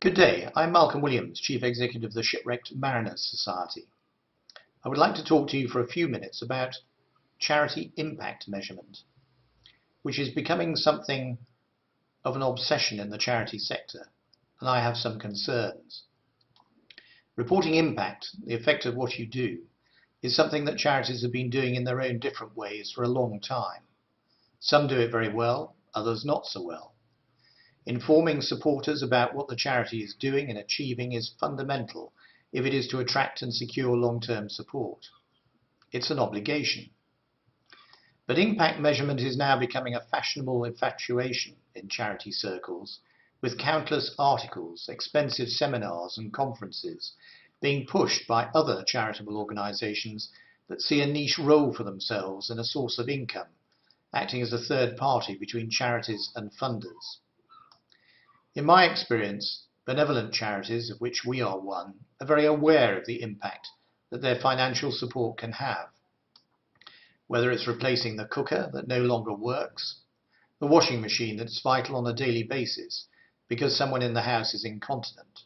Good day, I'm Malcolm Williams, Chief Executive of the Shipwrecked Mariners Society. I would like to talk to you for a few minutes about charity impact measurement, which is becoming something of an obsession in the charity sector, and I have some concerns. Reporting impact, the effect of what you do, is something that charities have been doing in their own different ways for a long time. Some do it very well, others not so well. Informing supporters about what the charity is doing and achieving is fundamental if it is to attract and secure long-term support. It's an obligation. But impact measurement is now becoming a fashionable infatuation in charity circles, with countless articles, expensive seminars and conferences being pushed by other charitable organisations that see a niche role for themselves and a source of income, acting as a third party between charities and funders. In my experience, benevolent charities, of which we are one, are very aware of the impact that their financial support can have, whether it's replacing the cooker that no longer works, the washing machine that's vital on a daily basis because someone in the house is incontinent,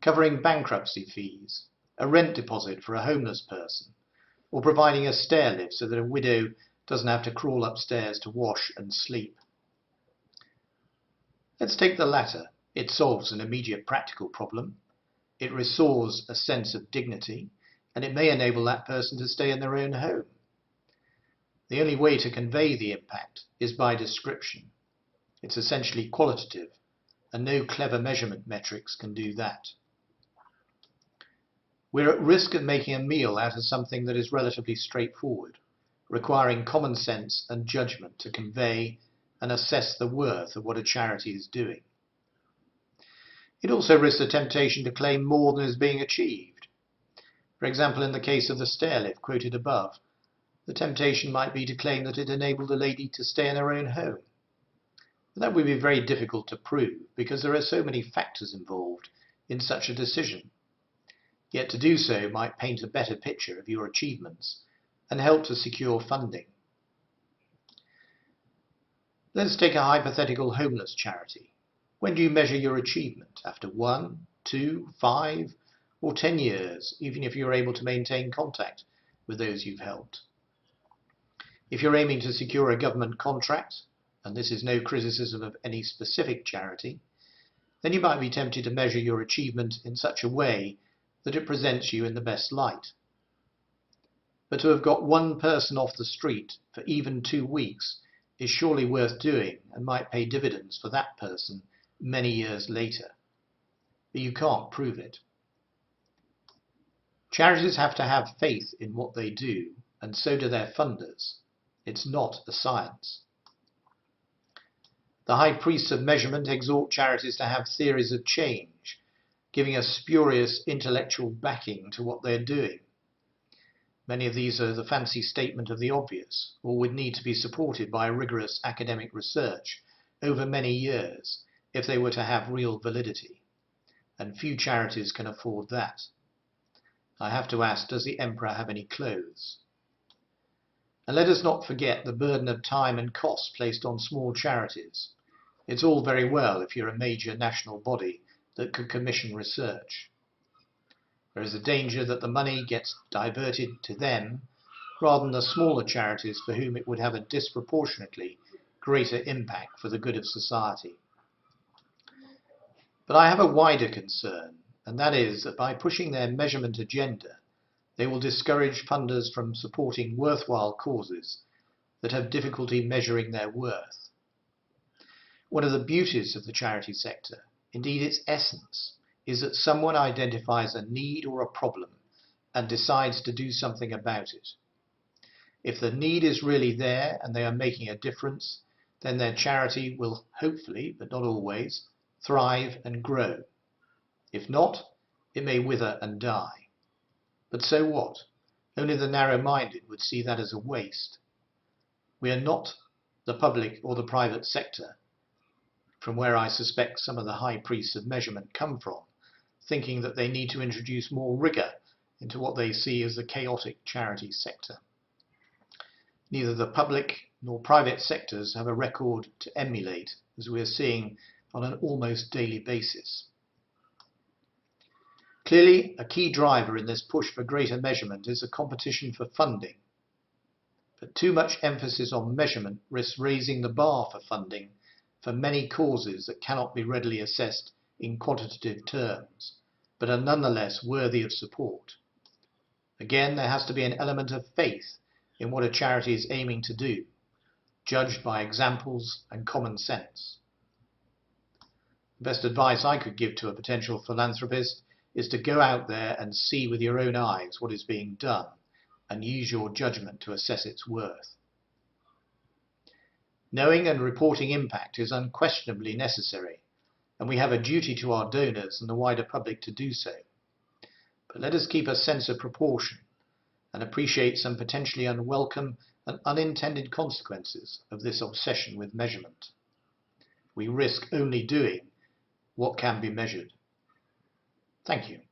covering bankruptcy fees, a rent deposit for a homeless person, or providing a stair lift so that a widow doesn't have to crawl upstairs to wash and sleep. Let's take the latter. It solves an immediate practical problem, it restores a sense of dignity, and it may enable that person to stay in their own home. The only way to convey the impact is by description. It's essentially qualitative, and no clever measurement metrics can do that. We're at risk of making a meal out of something that is relatively straightforward, requiring common sense and judgment to convey and assess the worth of what a charity is doing. It also risks the temptation to claim more than is being achieved. For example, in the case of the stair lift quoted above, the temptation might be to claim that it enabled a lady to stay in her own home. But that would be very difficult to prove because there are so many factors involved in such a decision. Yet to do so might paint a better picture of your achievements and help to secure funding. Let's take a hypothetical homeless charity. When do you measure your achievement? After 1, 2, 5, or 10 years, even if you're able to maintain contact with those you've helped? If you're aiming to secure a government contract, and this is no criticism of any specific charity, then you might be tempted to measure your achievement in such a way that it presents you in the best light. But to have got one person off the street for even 2 weeks is surely worth doing and might pay dividends for that person many years later. But you can't prove it. Charities have to have faith in what they do, and so do their funders. It's not a science. The high priests of measurement exhort charities to have theories of change, giving a spurious intellectual backing to what they're doing. Many of these are the fancy statement of the obvious, or would need to be supported by rigorous academic research over many years if they were to have real validity, and few charities can afford that. I have to ask, does the emperor have any clothes? And let us not forget the burden of time and cost placed on small charities. It's all very well if you're a major national body that could commission research. There is a danger that the money gets diverted to them rather than the smaller charities for whom it would have a disproportionately greater impact for the good of society. But I have a wider concern, and that is that by pushing their measurement agenda, they will discourage funders from supporting worthwhile causes that have difficulty measuring their worth. One of the beauties of the charity sector, indeed its essence, is that someone identifies a need or a problem and decides to do something about it. If the need is really there and they are making a difference, then their charity will hopefully, but not always, thrive and grow. If not, it may wither and die. But so what? Only the narrow-minded would see that as a waste. We are not the public or the private sector, from where I suspect some of the high priests of measurement come from, thinking that they need to introduce more rigour into what they see as the chaotic charity sector. Neither the public nor private sectors have a record to emulate, as we are seeing on an almost daily basis. Clearly, a key driver in this push for greater measurement is a competition for funding. But too much emphasis on measurement risks raising the bar for funding for many causes that cannot be readily assessed in quantitative terms, but are nonetheless worthy of support. Again, there has to be an element of faith in what a charity is aiming to do, judged by examples and common sense. The best advice I could give to a potential philanthropist is to go out there and see with your own eyes what is being done and use your judgment to assess its worth. Knowing and reporting impact is unquestionably necessary, and we have a duty to our donors and the wider public to do so. But let us keep a sense of proportion and appreciate some potentially unwelcome and unintended consequences of this obsession with measurement. We risk only doing what can be measured. Thank you.